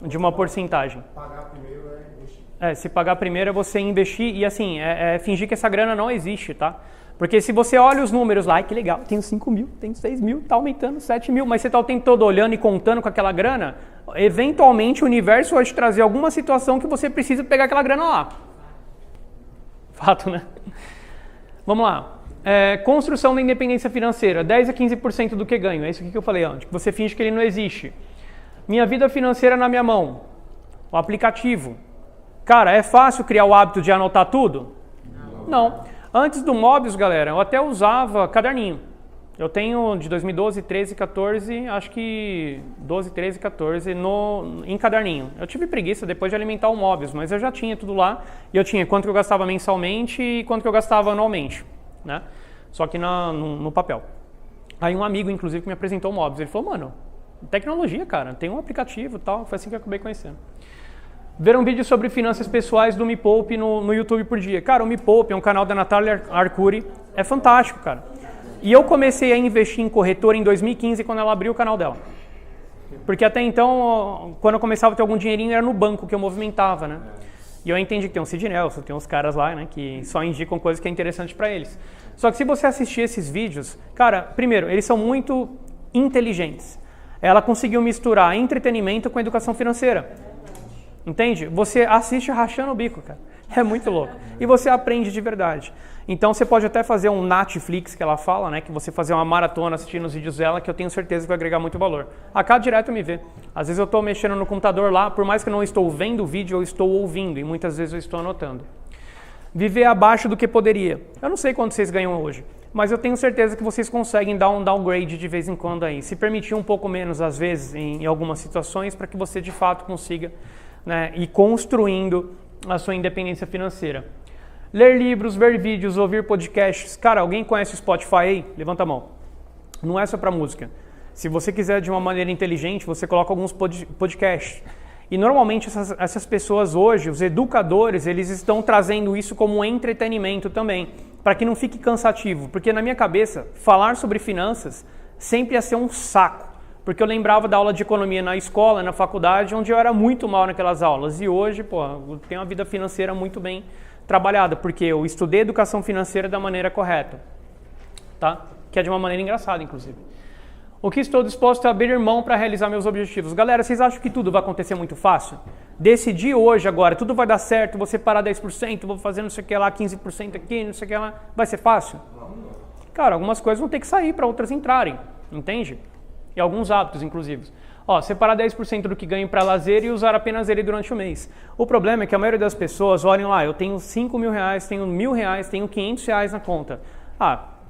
de uma porcentagem. Pagar primeiro é investir. Se pagar primeiro é você investir e assim, fingir que essa grana não existe, tá? Porque se você olha os números lá, que legal, tenho 5 mil, tenho 6 mil, tá aumentando 7 mil, mas você tá o tempo todo olhando e contando com aquela grana, eventualmente o universo vai te trazer alguma situação que você precisa pegar aquela grana lá. Fato, né? Vamos lá. Construção da independência financeira, 10 a 15% do que ganho, é isso aqui que eu falei antes, que você finge que ele não existe. Minha vida financeira na minha mão, o aplicativo. Cara, é fácil criar o hábito de anotar tudo? Não. Antes do Mobius, galera, eu até usava caderninho. Eu tenho de 2012, 13, 14, acho que 12, 13, 14 em caderninho. Eu tive preguiça depois de alimentar o Mobius, mas eu já tinha tudo lá. E eu tinha quanto que eu gastava mensalmente e quanto que eu gastava anualmente, né? Só que no papel. Aí um amigo, inclusive, que me apresentou o Mobius, ele falou, mano, tecnologia, cara, tem um aplicativo e tal. Foi assim que eu acabei conhecendo. Ver um vídeo sobre finanças pessoais do Me Poupe no YouTube por dia. Cara, o Me Poupe é um canal da Natália Arcuri. É fantástico, cara. E eu comecei a investir em corretora em 2015, quando ela abriu o canal dela. Porque até então, quando eu começava a ter algum dinheirinho, era no banco que eu movimentava, né? E eu entendi que tem um Sid Nelson, tem uns caras lá, né, que só indicam coisas que é interessante para eles. Só que se você assistir esses vídeos, cara, primeiro, eles são muito inteligentes. Ela conseguiu misturar entretenimento com educação financeira. Entende? Você assiste rachando o bico, cara. É muito louco. E você aprende de verdade. Então você pode até fazer um Netflix, que ela fala, né? Que você fazer uma maratona assistindo os vídeos dela, que eu tenho certeza que vai agregar muito valor. A cada direto me vê. Às vezes eu estou mexendo no computador lá, por mais que eu não estou vendo o vídeo, eu estou ouvindo. E muitas vezes eu estou anotando. Viver abaixo do que poderia. Eu não sei quanto vocês ganham hoje, mas eu tenho certeza que vocês conseguem dar um downgrade de vez em quando aí. Se permitir um pouco menos, às vezes, em algumas situações, para que você de fato consiga, né, ir construindo a sua independência financeira. Ler livros, ver vídeos, ouvir podcasts. Cara, alguém conhece o Spotify aí? Levanta a mão. Não é só para música. Se você quiser de uma maneira inteligente, você coloca alguns podcasts. E normalmente essas pessoas hoje, os educadores, eles estão trazendo isso como entretenimento também, para que não fique cansativo. Porque na minha cabeça, falar sobre finanças sempre ia ser um saco. Porque eu lembrava da aula de economia na escola, na faculdade, onde eu era muito mal naquelas aulas. E hoje, eu tenho uma vida financeira muito bem trabalhada, porque eu estudei educação financeira da maneira correta. Tá? Que é de uma maneira engraçada, inclusive. O que estou disposto a abrir mão para realizar meus objetivos? Galera, vocês acham que tudo vai acontecer muito fácil? Decidir hoje, agora, tudo vai dar certo, você parar 10%, vou fazer não sei o que lá, 15% aqui, não sei o que lá. Vai ser fácil? Cara, algumas coisas vão ter que sair para outras entrarem, entende? E alguns hábitos, inclusive. Separar 10% do que ganho para lazer e usar apenas ele durante o mês. O problema é que a maioria das pessoas olham lá, eu tenho 5 mil reais, tenho 1.000 reais, tenho 500 reais na conta.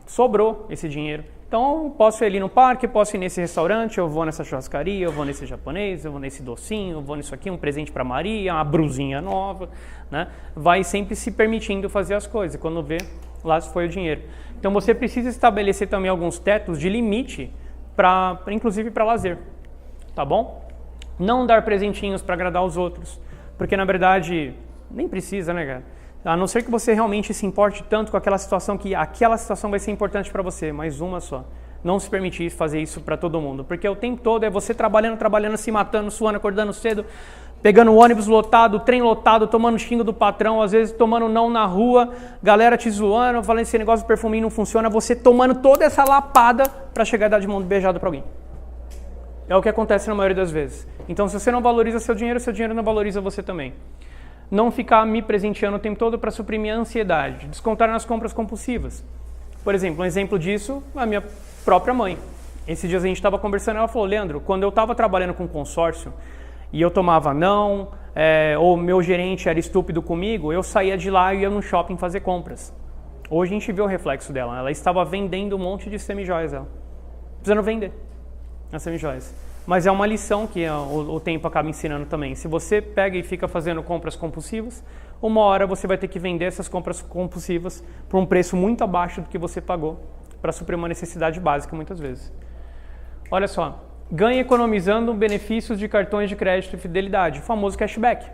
Sobrou esse dinheiro. Então, eu posso ir ali no parque, posso ir nesse restaurante, eu vou nessa churrascaria, eu vou nesse japonês, eu vou nesse docinho, eu vou nisso aqui, um presente para Maria, uma brusinha nova, né? Vai sempre se permitindo fazer as coisas. Quando vê, lá se foi o dinheiro. Então, você precisa estabelecer também alguns tetos de limite, inclusive para lazer, tá bom? Não dar presentinhos para agradar os outros, porque na verdade, nem precisa, né, cara? A não ser que você realmente se importe tanto com aquela situação, que aquela situação vai ser importante para você, mas uma só. Não se permitir fazer isso para todo mundo, porque o tempo todo é você trabalhando, se matando, suando, acordando cedo, pegando o ônibus lotado, o trem lotado, tomando xingo do patrão, às vezes tomando não na rua, galera te zoando, falando esse negócio de perfuminho não funciona, você tomando toda essa lapada para chegar a dar de mão beijada para alguém. É o que acontece na maioria das vezes. Então, se você não valoriza seu dinheiro não valoriza você também. Não ficar me presenteando o tempo todo para suprir minha ansiedade. Descontar nas compras compulsivas. Por exemplo, um exemplo disso, a minha própria mãe. Esses dias a gente estava conversando, ela falou, Leandro, quando eu estava trabalhando com consórcio e eu tomava não, ou meu gerente era estúpido comigo, eu saía de lá e ia no shopping fazer compras. Hoje a gente vê o reflexo dela. Ela estava vendendo um monte de semijoias. Precisando vender as semijoias. Mas é uma lição que o tempo acaba ensinando também. Se você pega e fica fazendo compras compulsivas, uma hora você vai ter que vender essas compras compulsivas por um preço muito abaixo do que você pagou para suprir uma necessidade básica muitas vezes. Olha só, ganha economizando benefícios de cartões de crédito e fidelidade, o famoso cashback.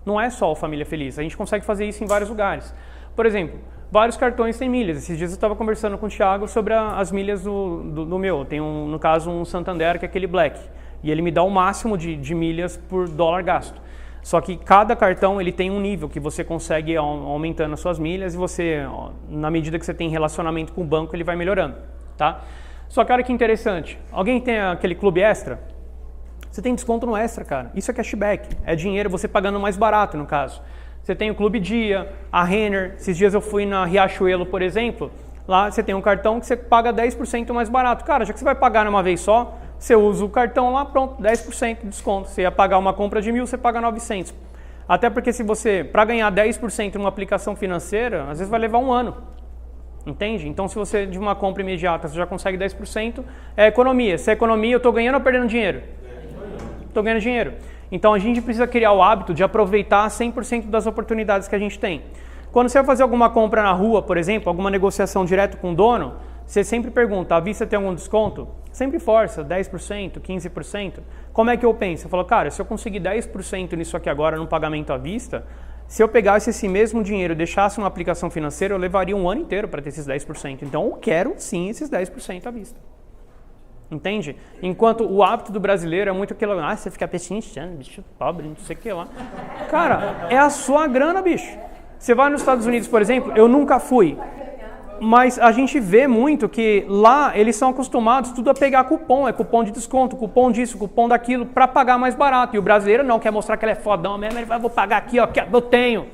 Não é só o Família Feliz, a gente consegue fazer isso em vários lugares. Por exemplo, vários cartões têm milhas. Esses dias eu estava conversando com o Thiago sobre as milhas do meu. Tem, no caso, um Santander, que é aquele Black. E ele me dá o máximo de milhas por dólar gasto. Só que cada cartão ele tem um nível que você consegue ir aumentando as suas milhas e você, na medida que você tem relacionamento com o banco, ele vai melhorando. Tá? Só que olha que interessante. Alguém tem aquele clube extra? Você tem desconto no extra, cara. Isso é cashback. É dinheiro você pagando mais barato, no caso. Você tem o Clube Dia, a Renner. Esses dias eu fui na Riachuelo, por exemplo. Lá você tem um cartão que você paga 10% mais barato. Cara, já que você vai pagar numa vez só, você usa o cartão lá, pronto, 10% de desconto. Você ia pagar uma compra de 1.000, você paga 900. Até porque se você, para ganhar 10% numa aplicação financeira, às vezes vai levar um ano. Entende? Então se você, de uma compra imediata, você já consegue 10%, é economia. Se é economia, eu estou ganhando ou perdendo dinheiro? Estou ganhando dinheiro. Então a gente precisa criar o hábito de aproveitar 100% das oportunidades que a gente tem. Quando você vai fazer alguma compra na rua, por exemplo, alguma negociação direto com o dono, você sempre pergunta, à vista tem algum desconto? Sempre força, 10%, 15%. Como é que eu penso? Eu falo, cara, se eu conseguir 10% nisso aqui agora no pagamento à vista, se eu pegasse esse mesmo dinheiro e deixasse numa aplicação financeira, eu levaria um ano inteiro para ter esses 10%. Então eu quero sim esses 10% à vista. Entende? Enquanto o hábito do brasileiro é muito aquilo, você fica pechinchando, bicho pobre, não sei o que lá. Cara, é a sua grana, bicho. Você vai nos Estados Unidos, por exemplo, eu nunca fui, mas a gente vê muito que lá eles são acostumados tudo a pegar cupom, é cupom de desconto, cupom disso, cupom daquilo, para pagar mais barato. E o brasileiro não, quer mostrar que ele é fodão mesmo, ele vai, vou pagar aqui, ó, eu tenho.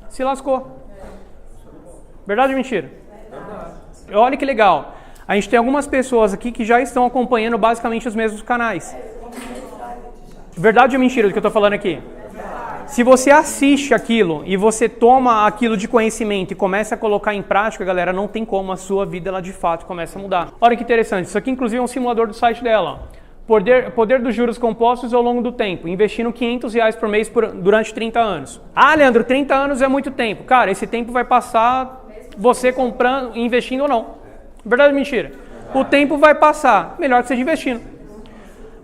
Se lascou. Verdade ou mentira? Olha que legal. A gente tem algumas pessoas aqui que já estão acompanhando basicamente os mesmos canais. Verdade ou mentira do que eu estou falando aqui? Se você assiste aquilo e você toma aquilo de conhecimento e começa a colocar em prática, galera, não tem como a sua vida ela de fato começa a mudar. Olha que interessante, isso aqui inclusive é um simulador do site dela. Poder dos juros compostos ao longo do tempo, investindo R$500 por mês durante 30 anos. Ah, Leandro, 30 anos é muito tempo. Cara, esse tempo vai passar você comprando, investindo ou não. Verdade ou mentira? O tempo vai passar, melhor que seja investindo.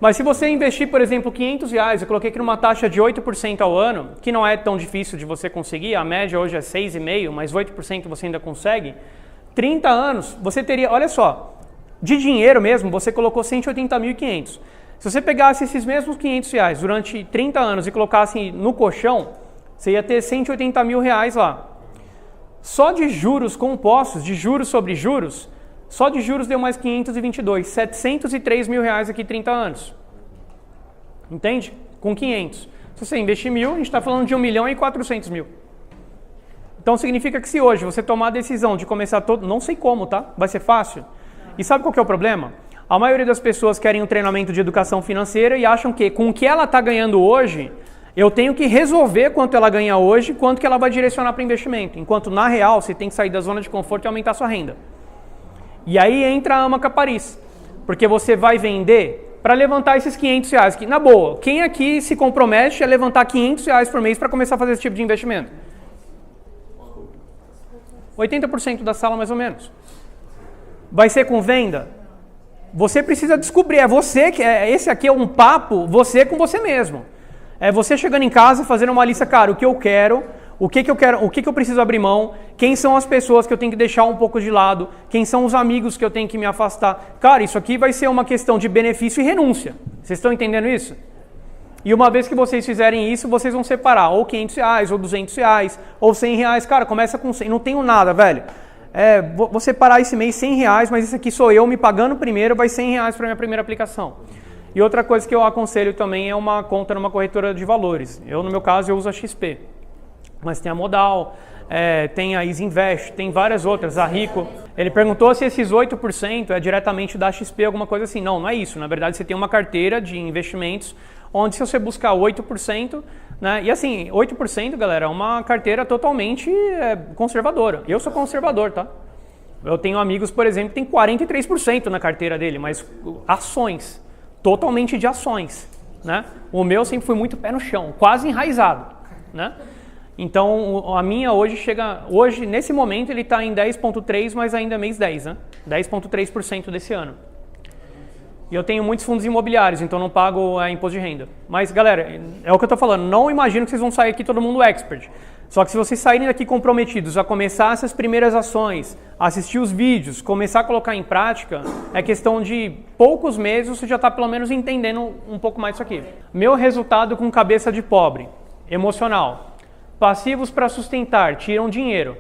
Mas se você investir, por exemplo, R$500, eu coloquei aqui numa taxa de 8% ao ano, que não é tão difícil de você conseguir, a média hoje é 6,5%, mas 8% você ainda consegue, 30 anos, você teria, olha só, de dinheiro mesmo, você colocou 180.500. Se você pegasse esses mesmos R$500 durante 30 anos e colocasse no colchão, você ia ter R$180 mil lá. Só de juros compostos, de juros sobre juros, só de juros deu mais 522, 703 mil reais aqui 30 anos. Entende? Com 500. Se você investir 1.000, a gente está falando de 1.400.000. Então significa que se hoje você tomar a decisão de começar todo, não sei como, tá? Vai ser fácil. E sabe qual que é o problema? A maioria das pessoas querem um treinamento de educação financeira e acham que com o que ela está ganhando hoje, eu tenho que resolver quanto ela ganha hoje, quanto que ela vai direcionar para investimento. Enquanto na real, você tem que sair da zona de conforto e aumentar sua renda. E aí entra a Amaca Paris, porque você vai vender para levantar esses R$500. Que, na boa, quem aqui se compromete a levantar R$500 por mês para começar a fazer esse tipo de investimento? 80% da sala mais ou menos. Vai ser com venda? Você precisa descobrir, é você que esse aqui é um papo, você com você mesmo. É você chegando em casa, fazendo uma lista, cara, o que eu quero, o que eu quero, o que eu preciso abrir mão, quem são as pessoas que eu tenho que deixar um pouco de lado, quem são os amigos que eu tenho que me afastar. Cara, isso aqui vai ser uma questão de benefício e renúncia. Vocês estão entendendo isso? E uma vez que vocês fizerem isso, vocês vão separar ou R$500, ou R$200, ou R$100. Cara, começa com 100. Não tenho nada, velho. Vou separar esse mês R$100, mas isso aqui sou eu me pagando primeiro, vai R$100 para minha primeira aplicação. E outra coisa que eu aconselho também é uma conta numa corretora de valores. Eu, no meu caso, eu uso a XP. Mas tem a Modal, tem a Easy Invest, tem várias outras, a Rico. Ele perguntou se esses 8% é diretamente da XP, alguma coisa assim. Não, não é isso. Na verdade, você tem uma carteira de investimentos, onde se você buscar 8%, né? E assim, 8%, galera, é uma carteira totalmente conservadora. Eu sou conservador, tá? Eu tenho amigos, por exemplo, que tem 43% na carteira dele, mas ações, totalmente de ações, né? O meu sempre foi muito pé no chão, quase enraizado, né? Então, a minha hoje, nesse momento, ele está em 10,3%, mas ainda é mês 10, né? 10,3% desse ano. E eu tenho muitos fundos imobiliários, então não pago imposto de renda. Mas, galera, é o que eu estou falando, não imagino que vocês vão sair aqui todo mundo expert. Só que se vocês saírem daqui comprometidos a começar essas primeiras ações, assistir os vídeos, começar a colocar em prática, é questão de poucos meses você já está pelo menos entendendo um pouco mais isso aqui. Meu resultado com cabeça de pobre, emocional. Passivos para sustentar, tiram dinheiro.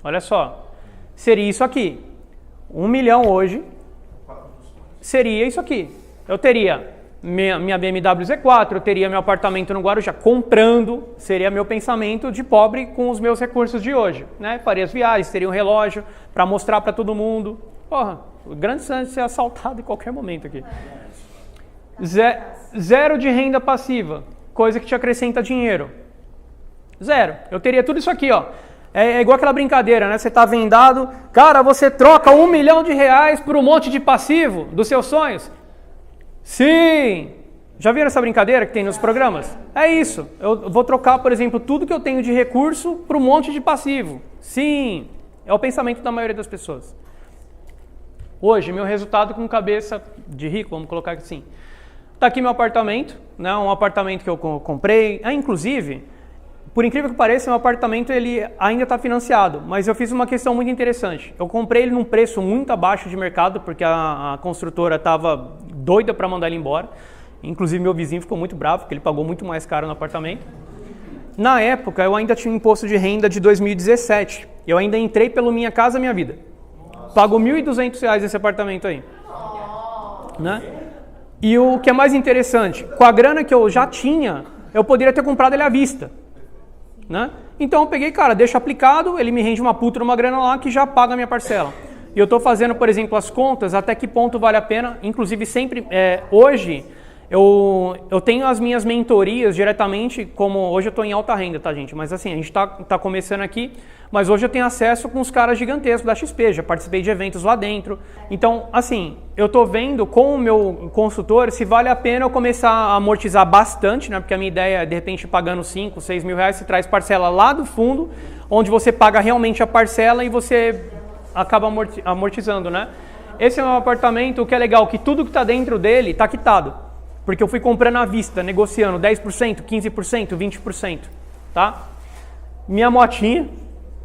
Olha só, seria isso aqui. 1 milhão hoje seria isso aqui. Eu teria minha BMW Z4, eu teria meu apartamento no Guarujá comprando, seria meu pensamento de pobre com os meus recursos de hoje, né? Faria as viagens, teria um relógio para mostrar para todo mundo. Porra, grande chance de ser assaltado em qualquer momento aqui. Zero de renda passiva, coisa que te acrescenta dinheiro. Zero. Eu teria tudo isso aqui, ó. É igual aquela brincadeira, né? Você tá vendado, cara, você troca R$1 milhão por um monte de passivo dos seus sonhos? Sim! Já viram essa brincadeira que tem nos programas? É isso. Eu vou trocar, por exemplo, tudo que eu tenho de recurso por um monte de passivo. Sim! É o pensamento da maioria das pessoas. Hoje, meu resultado com cabeça de rico, vamos colocar assim. Tá aqui meu apartamento, né? Um apartamento que eu comprei. Inclusive, por incrível que pareça, meu apartamento ele ainda está financiado, mas eu fiz uma questão muito interessante. Eu comprei ele num preço muito abaixo de mercado, porque a construtora estava doida para mandar ele embora. Inclusive, meu vizinho ficou muito bravo, porque ele pagou muito mais caro no apartamento. Na época, eu ainda tinha um imposto de renda de 2017. Eu ainda entrei pelo Minha Casa Minha Vida. Pago R$ 1.200 esse apartamento aí. Né? E o que é mais interessante, com a grana que eu já tinha, eu poderia ter comprado ele à vista. Né? Então eu peguei, cara, deixo aplicado, ele me rende uma puta numa grana lá que já paga a minha parcela. E eu estou fazendo, por exemplo, as contas, até que ponto vale a pena. Inclusive sempre, hoje, Eu tenho as minhas mentorias diretamente, como hoje eu estou em alta renda, tá, gente? Mas assim, a gente tá começando aqui, mas hoje eu tenho acesso com os caras gigantescos da XP, já participei de eventos lá dentro. Então, assim, eu tô vendo com o meu consultor se vale a pena eu começar a amortizar bastante, né? Porque a minha ideia é, de repente, pagando 5, 6 mil reais, você traz parcela lá do fundo, onde você paga realmente a parcela e você acaba amortizando, né? Esse é um apartamento, o que é legal, que tudo que tá dentro dele está quitado. Porque eu fui comprando à vista, negociando 10%, 15%, 20%, tá? Minha motinha,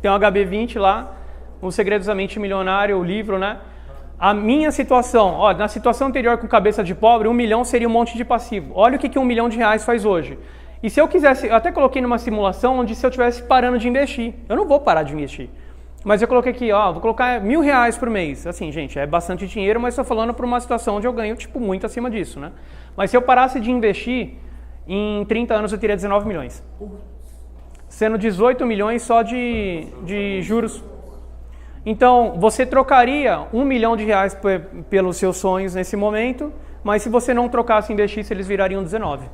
tem um HB20 lá, Os Segredos da Mente Milionária, o livro, né? A minha situação, ó, na situação anterior com cabeça de pobre, 1 milhão seria um monte de passivo. Olha o que 1 milhão de reais faz hoje. E se eu quisesse, eu até coloquei numa simulação onde se eu estivesse parando de investir, eu não vou parar de investir. Mas eu coloquei aqui, ó, vou colocar 1.000 reais por mês. Assim, gente, é bastante dinheiro, mas estou falando por uma situação onde eu ganho, tipo, muito acima disso, né? Mas se eu parasse de investir, em 30 anos eu teria 19 milhões. Sendo 18 milhões só de juros. Então, você trocaria 1 milhão de reais pelos seus sonhos nesse momento, mas se você não trocasse e investisse, eles virariam 19.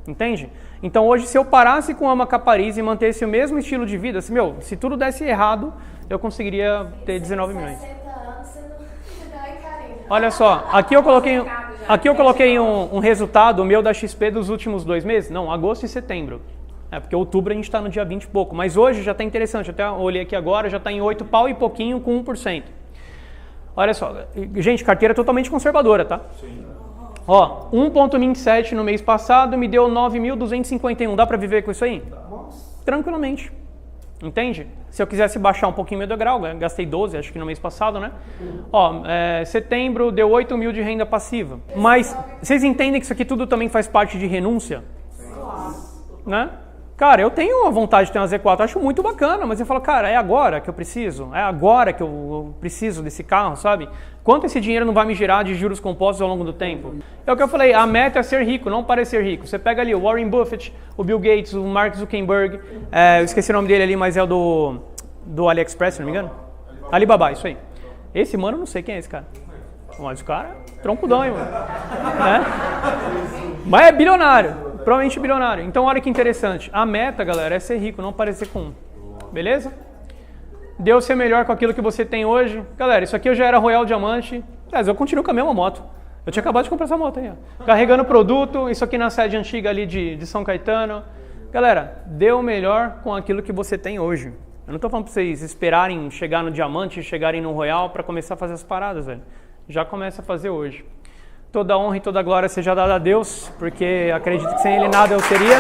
Entende? Então hoje, se eu parasse com a Amaca Paris e mantesse o mesmo estilo de vida, se tudo desse errado, eu conseguiria ter 19 milhões. Olha só, aqui eu coloquei um resultado meu da XP dos últimos 2 meses. Não, agosto e setembro. Porque outubro a gente está no dia 20 e pouco. Mas hoje já está interessante, até olhei aqui agora, já está em 8 pau e pouquinho com 1%. Olha só, gente, carteira totalmente conservadora, tá? Sim. Ó, 1,27 no mês passado me deu 9.251. Dá para viver com isso aí? Tranquilamente. Entende? Se eu quisesse baixar um pouquinho meu degrau, gastei 12, acho que no mês passado, né? Ó, setembro deu 8 mil de renda passiva. Mas vocês entendem que isso aqui tudo também faz parte de renúncia? Né? Cara, eu tenho a vontade de ter uma Z4, acho muito bacana, mas eu falo, cara, é agora que eu preciso? É agora que eu preciso desse carro, sabe? Quanto esse dinheiro não vai me gerar de juros compostos ao longo do tempo? É o que eu falei, a meta é ser rico, não parecer rico. Você pega ali o Warren Buffett, o Bill Gates, o Mark Zuckerberg, eu esqueci o nome dele ali, mas é o do AliExpress, se não me engano. Alibaba, isso aí. Esse mano, eu não sei quem é esse cara. Mas o cara, troncudão, hein, mano. Mas é bilionário. Provavelmente bilionário. Então, olha que interessante. A meta, galera, é ser rico, não parecer com um. Beleza? Deus ser melhor com aquilo que você tem hoje. Galera, isso aqui eu já era Royal Diamante. Mas eu continuo com a mesma moto. Eu tinha acabado de comprar essa moto aí, ó. Carregando produto. Isso aqui na sede antiga ali de São Caetano. Galera, dê o melhor com aquilo que você tem hoje. Eu não tô falando pra vocês esperarem chegar no Diamante, chegarem no Royal para começar a fazer as paradas, velho. Já começa a fazer hoje. Toda honra e toda glória seja dada a Deus, porque acredito que sem Ele nada eu seria.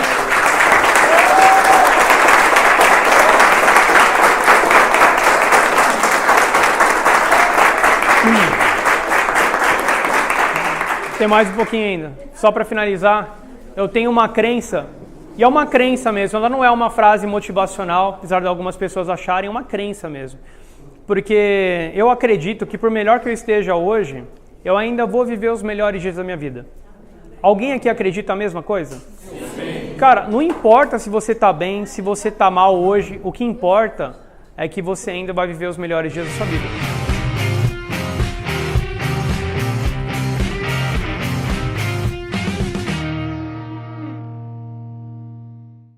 Tem mais um pouquinho ainda. Só para finalizar, eu tenho uma crença, e é uma crença mesmo, ela não é uma frase motivacional, apesar de algumas pessoas acharem, é uma crença mesmo. Porque eu acredito que por melhor que eu esteja hoje, eu ainda vou viver os melhores dias da minha vida. Alguém aqui acredita a mesma coisa? Sim. Cara, não importa se você tá bem, se você tá mal hoje, o que importa é que você ainda vai viver os melhores dias da sua vida.